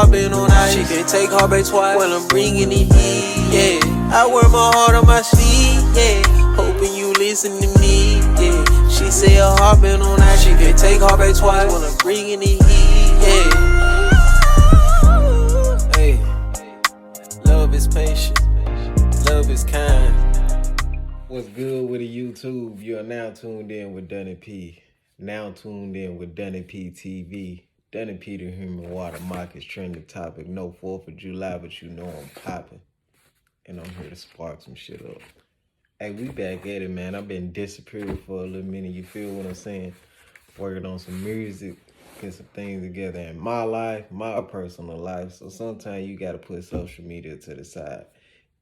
hopping on ice. She can't take heartbreak twice when I'm bringing it heat, yeah. I wear my heart on my sleeve, yeah. Hoping you listen to me, yeah. She say her heart been on ice. She can't take heartbreak twice when I'm bringing it heat, yeah. Hey, love is patient, love is kind. What's good with the YouTube? You are now tuned in with Donny.P. Now tuned in with Donny.P TV. Donny.P the human water mock is trending topic. No 4th of July, but you know I'm popping. And I'm here to spark some shit up. Hey, we back at it, man. I've been disappeared for a little minute. You feel what I'm saying? Working on some music, get some things together in my life, my personal life. So sometimes you got to put social media to the side.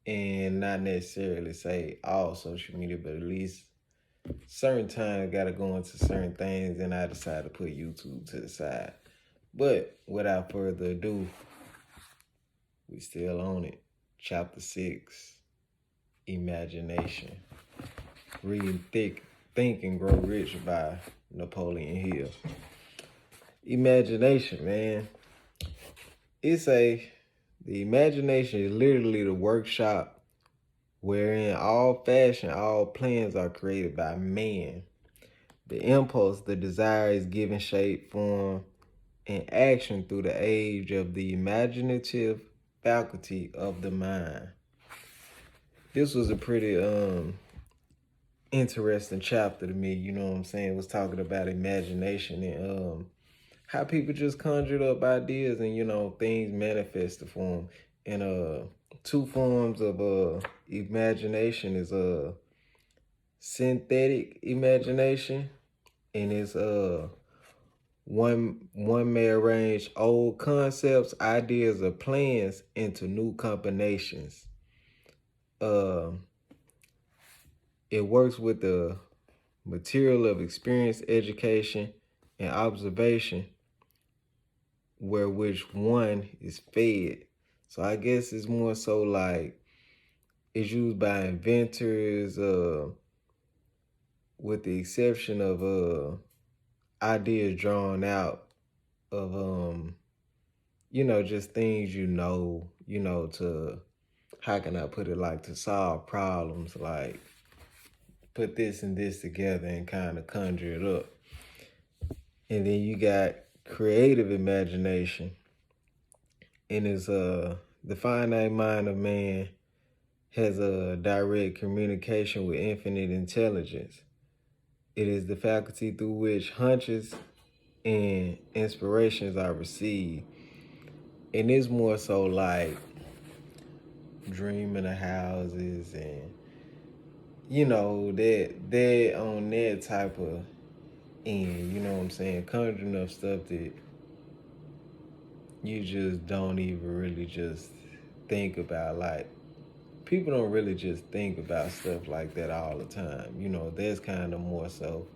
And not necessarily say all social media, but at least certain times got to go into certain things, and I decided to put YouTube to the side. But without further ado, we still on it. Chapter 6, Imagination. Reading Think and Grow Rich by Napoleon Hill. Imagination, man. The imagination is literally the workshop wherein all plans are created by man. The impulse, the desire is given shape, form, and action through the age of the imaginative faculty of the mind. This was a pretty interesting chapter to me, you know what I'm saying? It was talking about imagination and how people just conjured up ideas and, you know, things manifested for them. And two forms of imagination is synthetic imagination, and it's one may arrange old concepts, ideas, or plans into new combinations. It works with the material of experience, education, and observation, where which one is fed. So I guess it's more so like it's used by inventors, with the exception of ideas drawn out of you know, just things to, how can I put it, like to solve problems, like put this and this together and kind of conjure it up. And then you got creative imagination, and it's the finite mind of man has a direct communication with infinite intelligence. It is the faculty through which hunches and inspirations are received. And it's more so like dreaming of houses and, you know, that on that type of end, you know what I'm saying? Conjuring up stuff that you just don't even really just think about. Like, people don't really just think about stuff like that all the time. You know, that's kind of more so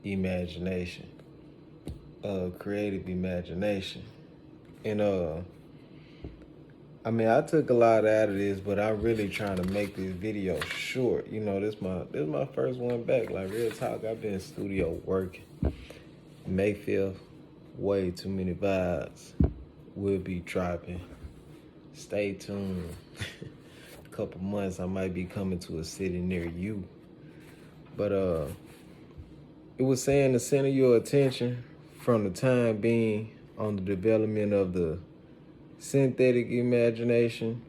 imagination, creative imagination. And I mean, I took a lot out of this, but I'm really trying to make this video short. You know, this my first one back. Like, real talk, I've been in studio working. May 5th, way too many vibes. We'll be dropping. Stay tuned. A couple months, I might be coming to a city near you. But it was saying to center your attention from the time being on the development of the synthetic imagination,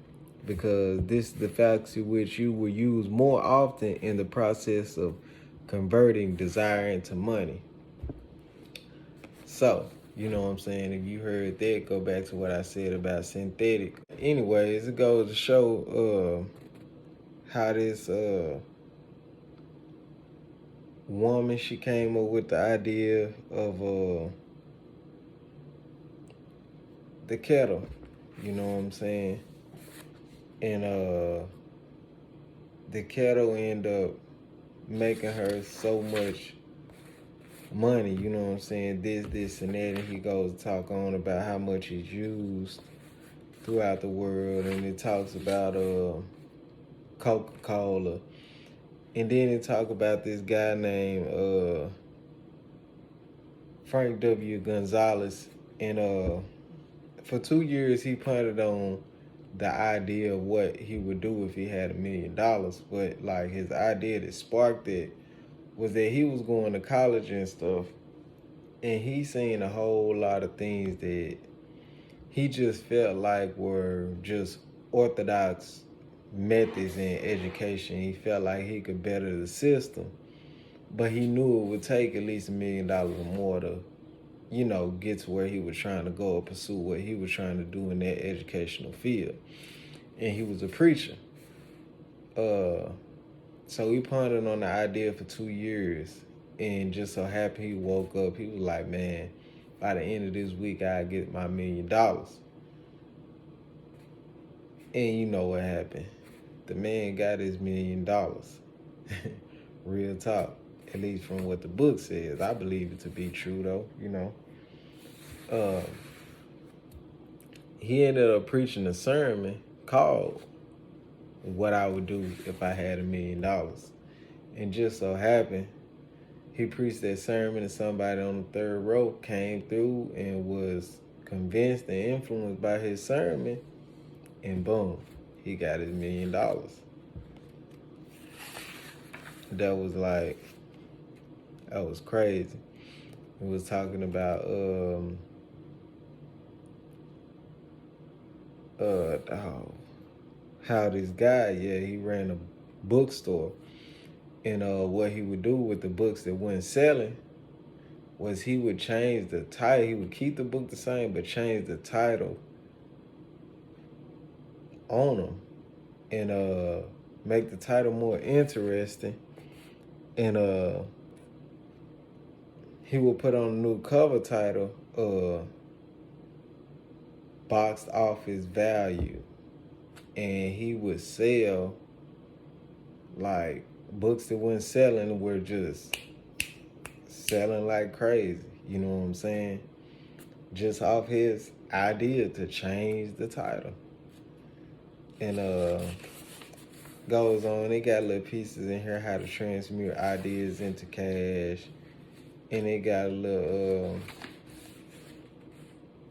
because this is the faculty which you will use more often in the process of converting desire into money. So, you know what I'm saying? If you heard that, go back to what I said about synthetic. Anyways, it goes to show how this woman, she came up with the idea of the kettle. You know what I'm saying? And the kettle ended up making her so much money, you know what I'm saying? This, and that. And he goes to talk on about how much it's used throughout the world. And it talks about Coca-Cola. And then it talk about this guy named Frank W. Gonzalez in for 2 years he pondered on the idea of what he would do if he had $1 million. But like his idea that sparked it was that he was going to college and stuff, and he seen a whole lot of things that he just felt like were just orthodox methods in education. He felt like he could better the system, but he knew it would take at least $1 million or more to, get to where he was trying to go or pursue what he was trying to do in that educational field. And he was a preacher. So he pondered on the idea for 2 years, and just so happened he woke up. He was like, man, by the end of this week, I get my $1 million. And you know what happened? The man got his $1 million. Real talk. At least from what the book says. I believe it to be true, though, He ended up preaching a sermon called What I Would Do If I Had $1 Million. And just so happened, he preached that sermon and somebody on the third row came through and was convinced and influenced by his sermon, and boom, he got his $1 million. That was crazy. He was talking about how this guy, he ran a bookstore, and what he would do with the books that weren't selling was he would change the title. He would keep the book the same, but change the title on them and make the title more interesting. And he would put on a new cover title, Boxed Office Value. And he would sell, like, books that weren't selling were just selling like crazy. You know what I'm saying? Just off his idea to change the title. And goes on. They got little pieces in here how to transmute ideas into cash. And they got a little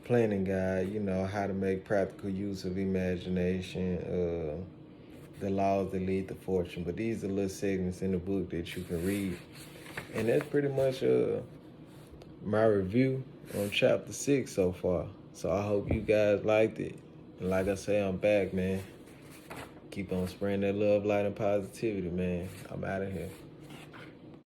planning guide, how to make practical use of imagination, the laws that lead to fortune. But these are little segments in the book that you can read. And that's pretty much my review on chapter 6 so far. So I hope you guys liked it. And like I say, I'm back, man. Keep on spreading that love, light, and positivity, man. I'm out of here.